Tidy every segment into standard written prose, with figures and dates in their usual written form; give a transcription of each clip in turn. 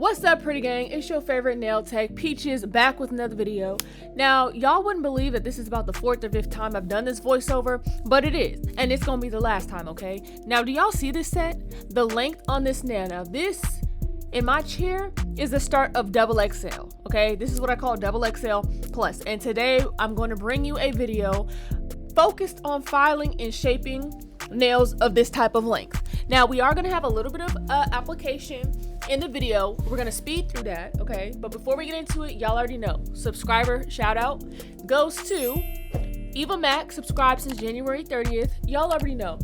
What's up, pretty gang? It's your favorite nail tech, Peaches, back with another video. Now, y'all wouldn't believe that this is about the 4th or 5th time I've done this voiceover, but it is, and it's gonna be the last time, okay? Now, do y'all see this set? The length on this nail. Now, this, in my chair, is the start of double XL, okay? This is what I call double XL plus, and today I'm going to bring you a video focused on filing and shaping nails of this type of length. Now, we are gonna have a little bit of application in the video. We're gonna speed through that, okay? But before we get into it, y'all already know, subscriber shout out goes to Eva Mac, subscribed since January 30th. Y'all already know,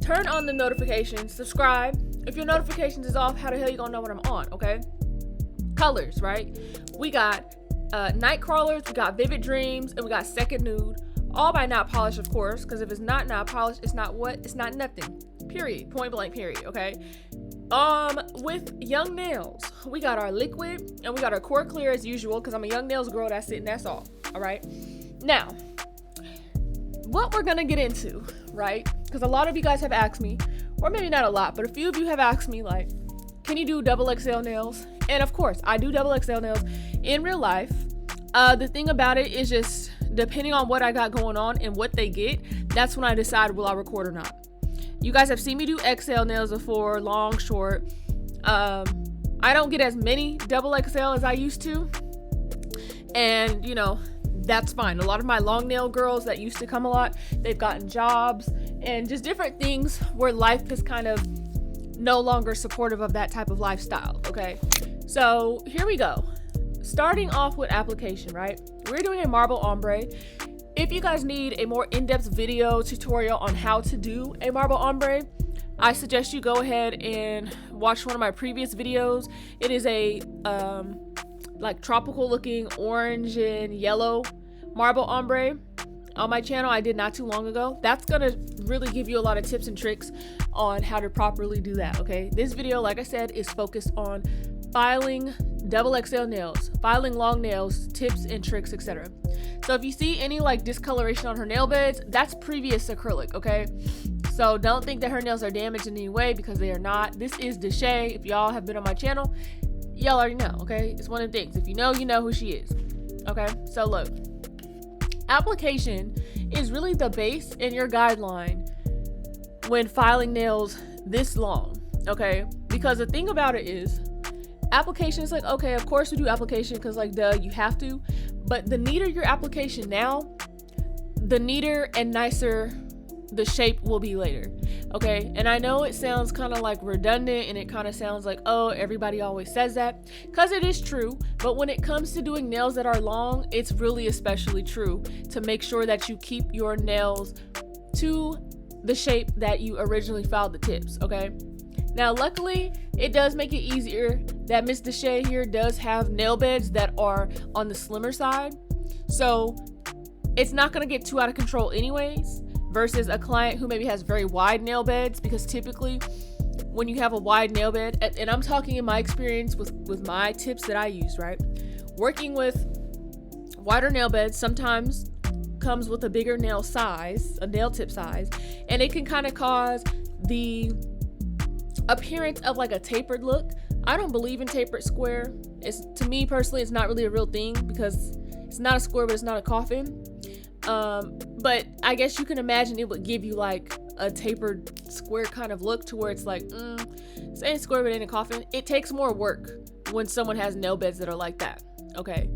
turn on the notifications, subscribe. If your notifications is off, how the hell you gonna know when I'm on, okay? Colors, right? We got nightcrawlers, we got vivid dreams, and we got second nude, all by not polished, of course, because if it's not polished, it's not what? It's not nothing, period, point blank period, okay? With young nails, we got our liquid and we got our core clear as usual, because I'm a young nails girl. That's it, and that's all. All right, now what we're gonna get into, right? Because a lot of you guys have asked me, or maybe not a lot, but a few of you have asked me, like, can you do double XL nails? And of course I do double XL nails in real life. The thing about it is, just depending on what I got going on and what they get, that's when I decide will I record or not. You guys have seen me do XL nails before, long, short. I don't get as many double XL as I used to. And, you know, that's fine. A lot of my long nail girls that used to come a lot, they've gotten jobs and just different things where life is kind of no longer supportive of that type of lifestyle, okay? So here we go. Starting off with application, right? We're doing a marble ombre. If you guys need a more in-depth video tutorial on how to do a marble ombre, I suggest you go ahead and watch one of my previous videos. It is a like tropical looking orange and yellow marble ombre on my channel. I did not too long ago. That's gonna really give you a lot of tips and tricks on how to properly do that, okay? This video, like I said, is focused on filing double XL nails, filing long nails, tips and tricks, etc. So if you see any like discoloration on her nail beds, that's previous acrylic, okay? So don't think that her nails are damaged in any way, because they are not. This is Deshay. If y'all have been on my channel, y'all already know, okay? It's one of the things. If you know, you know who she is, okay? So look, application is really the base and your guideline when filing nails this long, okay? Because the thing about it is, application is like, okay, of course we do application because, like, duh, you have to. But the neater your application now, the neater and nicer the shape will be later, okay? And I know it sounds kind of like redundant, and it kind of sounds like, oh, everybody always says that, because it is true. But when it comes to doing nails that are long, it's really especially true to make sure that you keep your nails to the shape that you originally filed the tips, okay? Now, luckily, it does make it easier that Miss Deshay here does have nail beds that are on the slimmer side. So it's not going to get too out of control anyways, versus a client who maybe has very wide nail beds, because typically when you have a wide nail bed, and I'm talking in my experience with my tips that I use, right? Working with wider nail beds sometimes comes with a bigger nail size, a nail tip size, and it can kind of cause the appearance of like a tapered look. I don't believe in tapered square. It's, to me personally, it's not really a real thing, because it's not a square, but it's not a coffin. But I guess you can imagine it would give you like a tapered square kind of look, to where it's like, this ain't square, but it ain't a coffin. It takes more work when someone has nail beds that are like that, okay?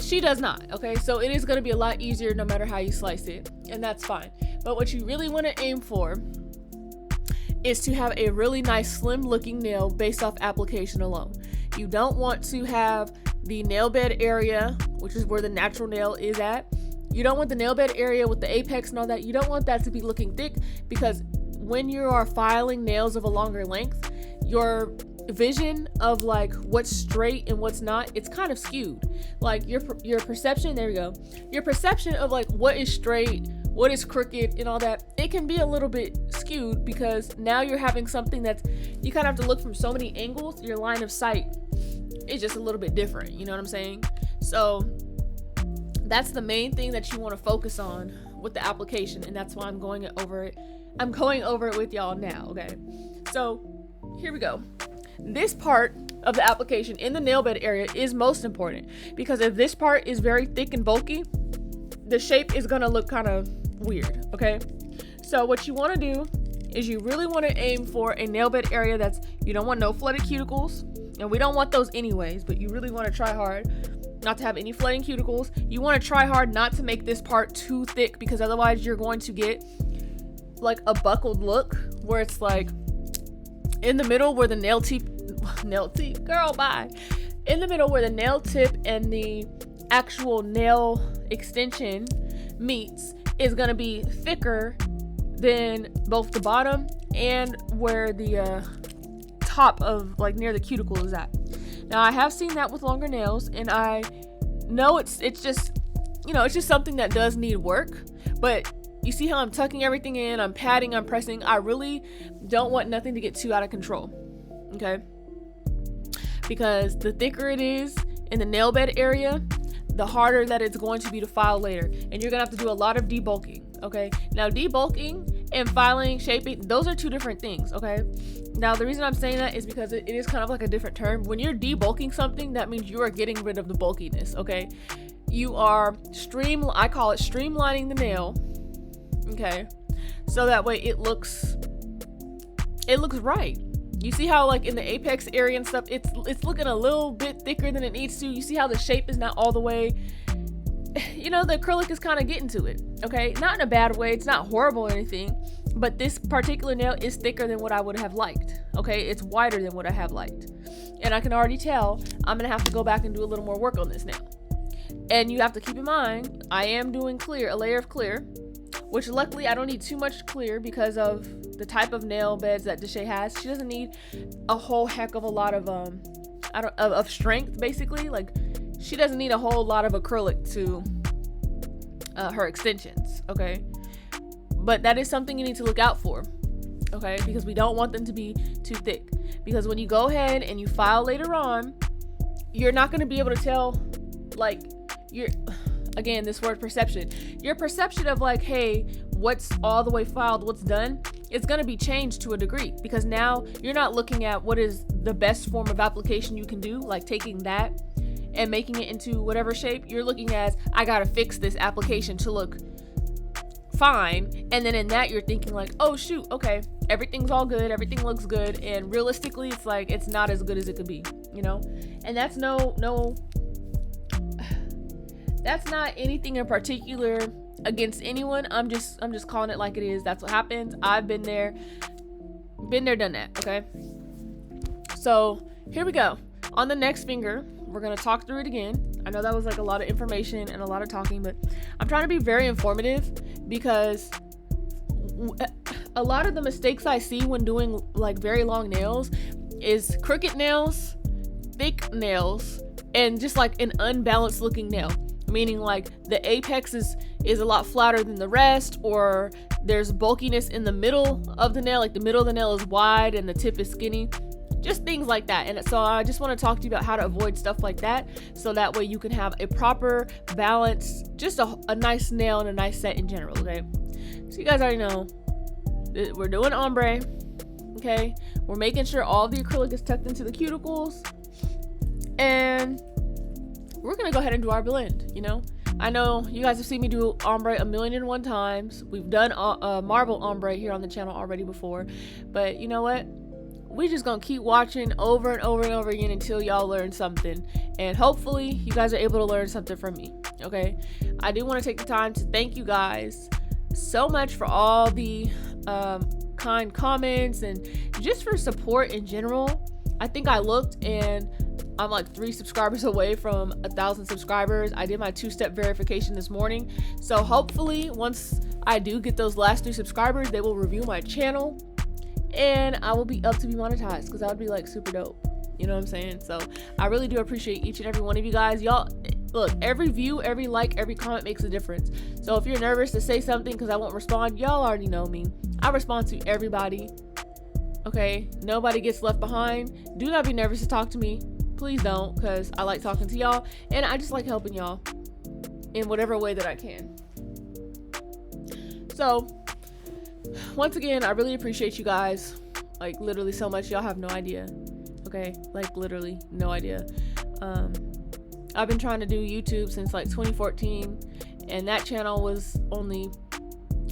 She does not, okay? So it is going to be a lot easier no matter how you slice it, and that's fine. But what you really want to aim for is to have a really nice slim looking nail based off application alone. You don't want to have the nail bed area, which is where the natural nail is at. You don't want the nail bed area with the apex and all that. You don't want that to be looking thick, because when you are filing nails of a longer length, your vision of like what's straight and what's not, it's kind of skewed. Like your perception, there we go. Your perception of like what is straight, what is crooked and all that, it can be a little bit skewed, because now you're having something that's, you kind of have to look from so many angles. Your line of sight is just a little bit different, you know what I'm saying? So that's the main thing that you want to focus on with the application, and that's why I'm going over it with y'all now, okay? So here we go. This part of the application in the nail bed area is most important, because if this part is very thick and bulky, the shape is gonna look kind of weird, okay? So what you want to do is you really want to aim for a nail bed area that's, you don't want no flooded cuticles, and we don't want those anyways, but you really want to try hard not to have any flooding cuticles. You want to try hard not to make this part too thick, because otherwise you're going to get like a buckled look where it's like in the middle where the nail tip, girl, bye. In the middle where the nail tip and the actual nail extension meets is going to be thicker than both the bottom and where the top of like near the cuticle is at. Now I have seen that with longer nails, and I know it's just, you know, it's just something that does need work. But you see how I'm tucking everything in, I'm patting, I'm pressing. I really don't want nothing to get too out of control, okay? Because the thicker it is in the nail bed area, the harder that it's going to be to file later, and you're gonna have to do a lot of debulking, okay? Now debulking and filing, shaping, those are two different things, okay? Now the reason I'm saying that is because it is kind of like a different term. When you're debulking something, that means you are getting rid of the bulkiness, okay? You are I call it streamlining the nail, okay? So that way it looks right. You see how like in the apex area and stuff, it's looking a little bit thicker than it needs to. You see how the shape is not all the way, you know, the acrylic is kind of getting to it, okay? Not in a bad way, it's not horrible or anything, but this particular nail is thicker than what I would have liked, okay? It's wider than what I have liked. And I can already tell I'm gonna have to go back and do a little more work on this nail. And you have to keep in mind, I am doing clear, a layer of clear, which luckily I don't need too much clear because of the type of nail beds that Deshay has. She doesn't need a whole heck of a lot of strength, basically. Like, she doesn't need a whole lot of acrylic to her extensions, okay? But that is something you need to look out for, okay? Because we don't want them to be too thick. Because when you go ahead and you file later on, you're not going to be able to tell, like, again, this word perception. Your perception of like, hey, what's all the way filed, what's done, it's going to be changed to a degree, because now you're not looking at what is the best form of application you can do, like taking that and making it into whatever shape. You're looking at, I got to fix this application to look fine. And then in that, you're thinking like, oh shoot, okay, everything's all good, everything looks good. And realistically, it's like, it's not as good as it could be, you know? And that's that's not anything in particular against anyone. I'm just calling it like it is. That's what happens. I've been there, done that, okay? So here we go. On the next finger, we're gonna talk through it again. I know that was like a lot of information and a lot of talking, but I'm trying to be very informative, because a lot of the mistakes I see when doing like very long nails is crooked nails, thick nails, and just like an unbalanced looking nail. Meaning like the apex is a lot flatter than the rest, or there's bulkiness in the middle of the nail, like the middle of the nail is wide and the tip is skinny, just things like that. And so I just want to talk to you about how to avoid stuff like that, so that way you can have a proper balance, just a nice nail and a nice set in general, okay? So you guys already know we're doing ombre, okay? We're making sure all the acrylic is tucked into the cuticles, and we're gonna go ahead and do our blend, you know? I know you guys have seen me do ombre 1,000,001 times. We've done marble ombre here on the channel already before, but you know what? We just gonna keep watching over and over and over again until y'all learn something, and hopefully you guys are able to learn something from me, okay? I do want to take the time to thank you guys so much for all the kind comments and just for support in general. I think I looked and I'm like 3 subscribers away from 1,000 subscribers. I did my 2-step verification this morning. So hopefully once I do get those last 3 subscribers, they will review my channel and I will be up to be monetized, because that would be like super dope. You know what I'm saying? So I really do appreciate each and every one of you guys. Y'all, look, every view, every like, every comment makes a difference. So if you're nervous to say something because I won't respond, y'all already know me. I respond to everybody. Okay? Nobody gets left behind. Do not be nervous to talk to me. Please don't, because I like talking to y'all and I just like helping y'all in whatever way that I can. So once again, I really appreciate you guys, like literally so much. Y'all have no idea. okay? Like literally no idea. I've been trying to do YouTube since like 2014, and that channel was only,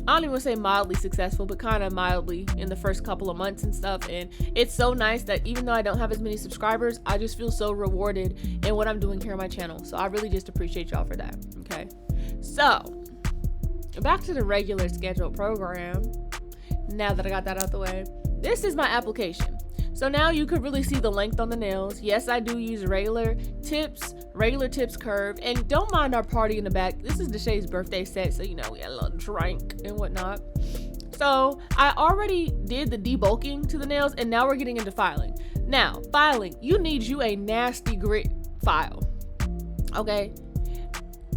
I don't even want to say mildly successful, but kind of mildly in the first couple of months and stuff. And it's so nice that even though I don't have as many subscribers, I just feel so rewarded in what I'm doing here on my channel. So I really just appreciate y'all for that. Okay, so back to the regular scheduled program. Now that I got that out the way, this is my application. So now you could really see the length on the nails. Yes, I do use regular tips curved, and don't mind our party in the back. This is Deshay's birthday set, so you know we had a little drink and whatnot. So I already did the debulking to the nails, and now we're getting into filing. Now, filing, you need you a nasty grit file, okay?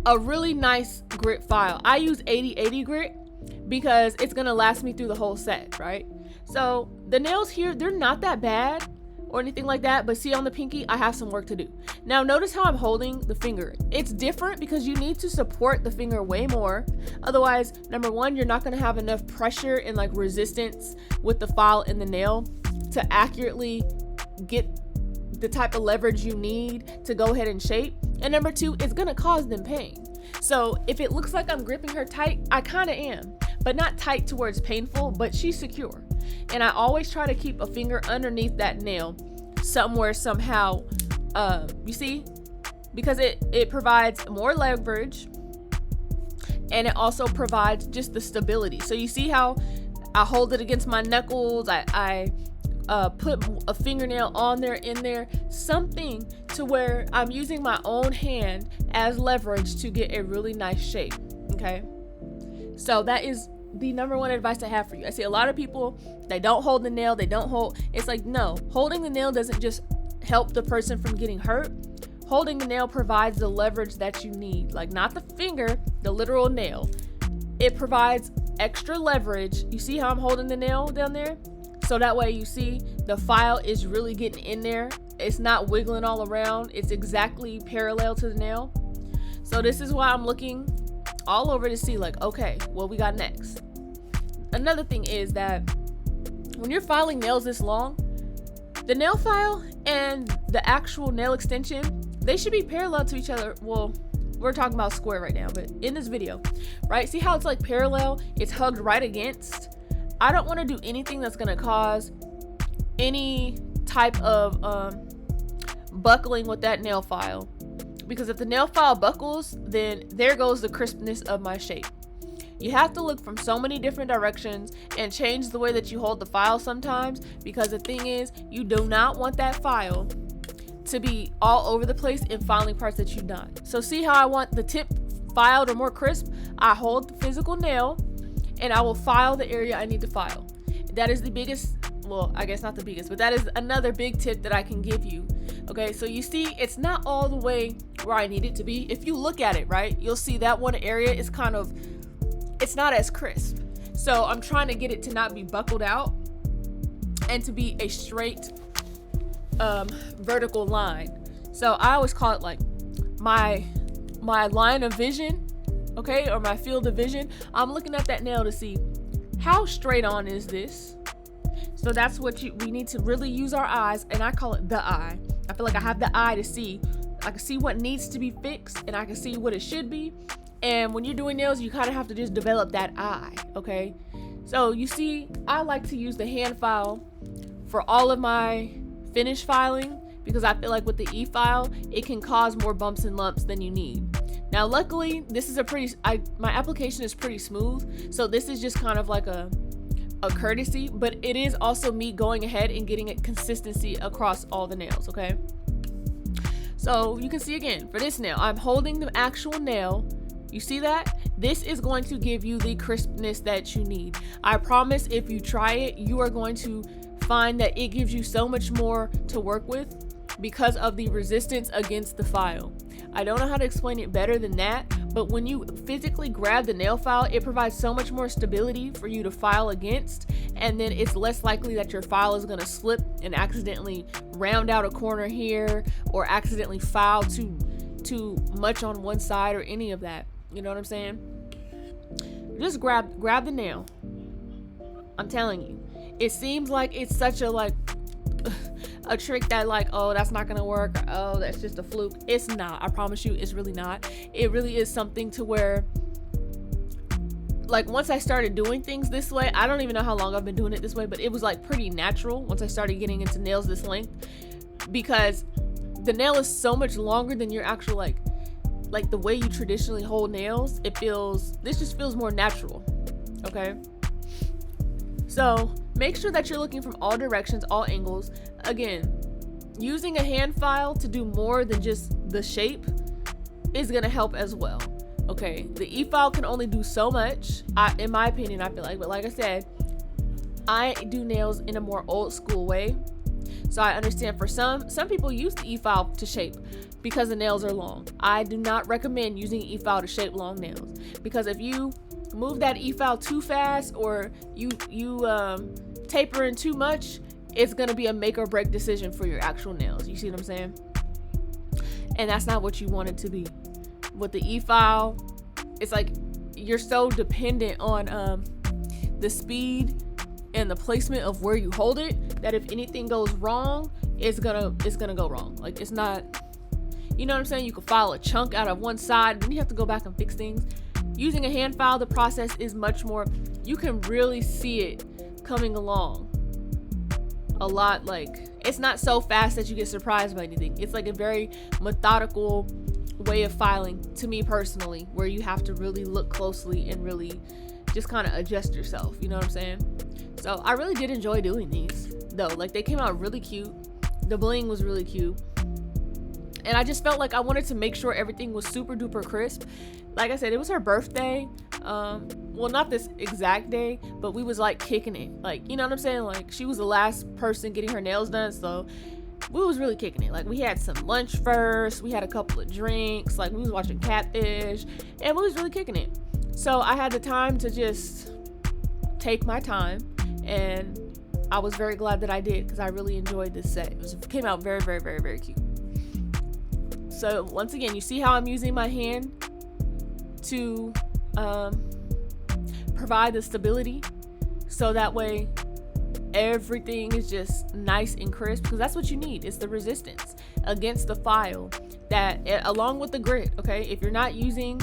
A really nice grit file. I use 80/80 grit because it's gonna last me through the whole set, right? So the nails here, they're not that bad or anything like that, but see on the pinky, I have some work to do. Now notice how I'm holding the finger. It's different because you need to support the finger way more. Otherwise, number one, you're not gonna have enough pressure and like resistance with the file in the nail to accurately get the type of leverage you need to go ahead and shape. And number two, it's gonna cause them pain. So if it looks like I'm gripping her tight, I kinda am, but not tight to where it's painful, but she's secure. And I always try to keep a finger underneath that nail somewhere, somehow, you see, because it provides more leverage, and it also provides just the stability. So you see how I hold it against my knuckles, I put a fingernail on there, in there, something to where I'm using my own hand as leverage to get a really nice shape. Okay, so that is the number one advice I have for you. I see a lot of people, they don't hold the nail, it's like, no, holding the nail doesn't just help the person from getting hurt. Holding the nail provides the leverage that you need, like not the finger, the literal nail. It provides extra leverage. You see how I'm holding the nail down there? So that way you see the file is really getting in there. It's not wiggling all around. It's exactly parallel to the nail. So this is why I'm looking all over to see like, okay, what we got next. Another thing is that when you're filing nails this long, the nail file and the actual nail extension, they should be parallel to each other. Well, we're talking about square right now, but in this video, right? See how it's like parallel? It's hugged right against. I don't want to do anything that's going to cause any type of buckling with that nail file. Because if the nail file buckles, then there goes the crispness of my shape. You have to look from so many different directions and change the way that you hold the file sometimes, because the thing is, you do not want that file to be all over the place in filing parts that you've done. So see how I want the tip filed or more crisp? I hold the physical nail and I will file the area I need to file. That is the biggest, well, I guess not the biggest, but that is another big tip that I can give you. Okay, so you see, it's not all the way where I need it to be. If you look at it, right, you'll see that one area is kind of, it's not as crisp. So I'm trying to get it to not be buckled out and to be a straight vertical line. So I always call it like my line of vision, okay, or my field of vision. I'm looking at that nail to see how straight on is this. So that's what we need to really use our eyes, and I call it the eye. I feel like I have the eye to see. I can see what needs to be fixed, and I can see what it should be. And when you're doing nails, you kind of have to just develop that eye, okay? So you see, I like to use the hand file for all of my finish filing, because I feel like with the e-file, it can cause more bumps and lumps than you need. Now, luckily, this is my application is pretty smooth, so this is just kind of like a courtesy, but it is also me going ahead and getting it consistency across all the nails, okay? So you can see again, for this nail, I'm holding the actual nail. You see that? This is going to give you the crispness that you need. I promise if you try it, you are going to find that it gives you so much more to work with because of the resistance against the file. I don't know how to explain it better than that, but when you physically grab the nail file, it provides so much more stability for you to file against, and then it's less likely that your file is going to slip and accidentally round out a corner here or accidentally file too much on one side or any of that. You know what I'm saying? Just grab the nail. I'm telling you, it seems like it's such a a trick that like, oh, that's not gonna work, or oh, that's just a fluke. It's not. I promise you, it's really not. It really is something to where, like, once I started doing things this way, I don't even know how long I've been doing it this way, but it was like pretty natural once I started getting into nails this length, because the nail is so much longer than your actual like the way you traditionally hold nails. This just feels more natural. Okay, so make sure that you're looking from all directions, all angles. Again, using a hand file to do more than just the shape is gonna help as well. Okay, the e-file can only do so much, in my opinion, I feel like. But like I said, I do nails in a more old school way, so I understand for some people use the e-file to shape because the nails are long. I do not recommend using e-file to shape long nails, because if you move that e-file too fast, or you taper in too much, it's gonna be a make or break decision for your actual nails. You see what I'm saying? And that's not what you want it to be. With the e-file, it's like you're so dependent on the speed and the placement of where you hold it, that if anything goes wrong, it's gonna go wrong. Like, it's not, you know what I'm saying? You can file a chunk out of one side, then you have to go back and fix things. Using a hand file, the process is much more, you can really see it coming along a lot. Like, it's not so fast that you get surprised by anything. It's like a very methodical way of filing, to me personally, where you have to really look closely and really just kind of adjust yourself, you know what I'm saying? So I really did enjoy doing these though. Like, they came out really cute. The bling was really cute, and I just felt like I wanted to make sure everything was super duper crisp. Like I said, it was her birthday. Well, not this exact day, but we was like kicking it, like, you know what I'm saying? Like, she was the last person getting her nails done, so we was really kicking it. Like, we had some lunch first, we had a couple of drinks, like we was watching Catfish, and we was really kicking it. So I had the time to just take my time, and I was very glad that I did, because I really enjoyed this set. It came out very, very, very, very cute. So once again, you see how I'm using my hand to provide the stability, so that way everything is just nice and crisp, because that's what you need. It's the resistance against the file, that along with the grit. Okay, if you're not using,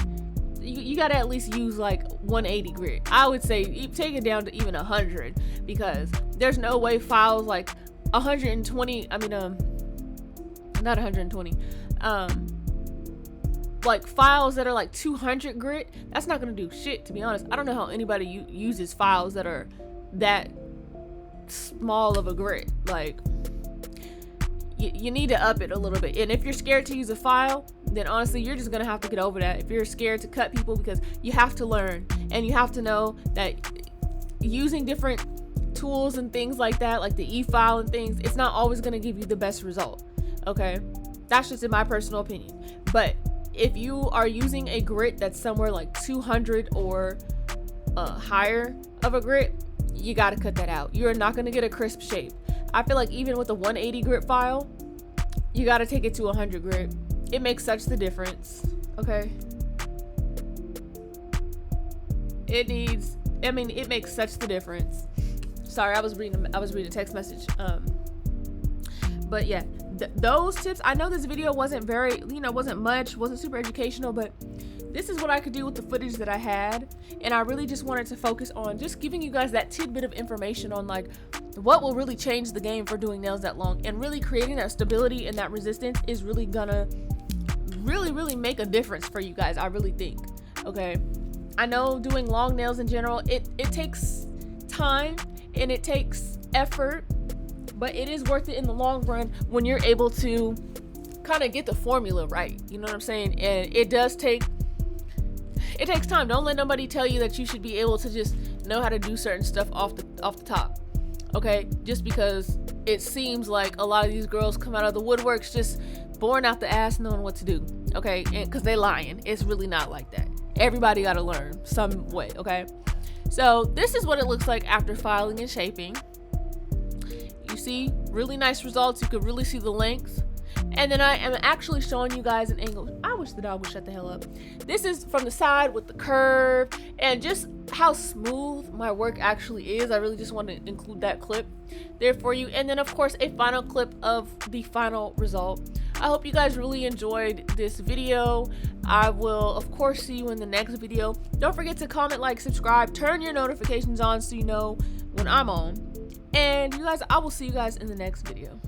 you gotta at least use like 180 grit. I would say take it down to even 100, because there's no way files like 120, not 120, like files that are like 200 grit, that's not gonna do shit, to be honest. I don't know how anybody uses files that are that small of a grit. Like, you need to up it a little bit. And if you're scared to use a file, then honestly, you're just gonna have to get over that. If you're scared to cut people, because you have to learn, and you have to know that using different tools and things like that, like the e-file and things, it's not always gonna give you the best result. Okay, that's just in my personal opinion. But if you are using a grit that's somewhere like 200 or higher of a grit, you got to cut that out. You're not going to get a crisp shape. I feel like even with a 180 grit file, you got to take it to 100 grit. It makes such the difference. Okay, it makes such the difference. Sorry, I was reading a text message. But yeah, those tips, I know this video wasn't very, wasn't much, wasn't super educational, but this is what I could do with the footage that I had. And I really just wanted to focus on just giving you guys that tidbit of information on like what will really change the game for doing nails that long, and really creating that stability and that resistance is really gonna really make a difference for you guys. I really think. Okay, I know doing long nails in general, it takes time and it takes effort, but it is worth it in the long run when you're able to kind of get the formula right. You know what I'm saying? And it takes time. Don't let nobody tell you that you should be able to just know how to do certain stuff off the top. Okay, just because it seems like a lot of these girls come out of the woodworks just born out the ass knowing what to do. Okay, and because they lying, it's really not like that. Everybody got to learn some way. Okay, so this is what it looks like after filing and shaping. You see really nice results. You could really see the length. And then I am actually showing you guys an angle. I wish the dog would shut the hell up. This is from the side with the curve, and just how smooth my work actually is. I really just want to include that clip there for you, and then of course a final clip of the final result. I hope you guys really enjoyed this video. I will of course see you in the next video. Don't forget to comment, like, subscribe, turn your notifications on so you know when I'm on, and you guys, I will see you guys in the next video.